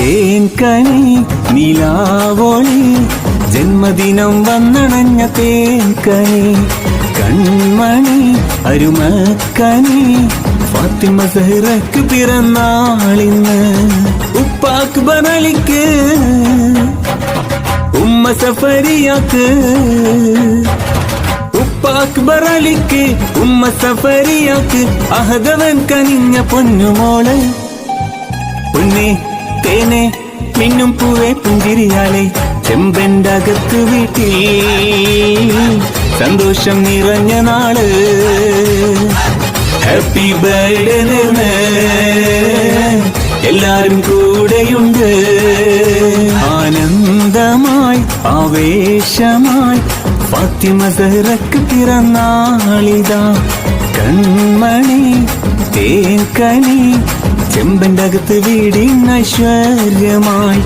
തേൻകനി നിലാവൊളി ജന്മദിനം വന്നണഞ്ഞ തേൻകനി കൺമണി അരുമക്കനി ഫാത്തിമ സഹ്റക്ക് പിറന്നാളിന്ന് ഉപ്പാക്ക് ബനലിക്ക് ഉമ്മ സഫരിയാക്ക് ഉപ്പാക്ക് ബറലിക്ക് ഉമ്മ സഫരിയാക്ക് അഹദവൻ കനിഞ്ഞ പൊന്നുമോള് പൊന്നേ തേനെ മിന്നും പൂവേ പുഞ്ചിരിയാളെ ചെമ്പന്റെ അകത്ത് വീട്ടിൽ സന്തോഷം നിറഞ്ഞ നാള് ഹാപ്പി ബർത്ത്ഡേ നേർന്ന് എല്ലാരും കൂടെയുണ്ട് ആനന്ദമായി ആവേശമായി ഫാത്തിമ സഹ്റക്ക് പിറന്നാളിതാ കൺമണി തേൻകനി ചെമ്പന്റെ അകത്ത് വീടിൻ ഐശ്വര്യമായി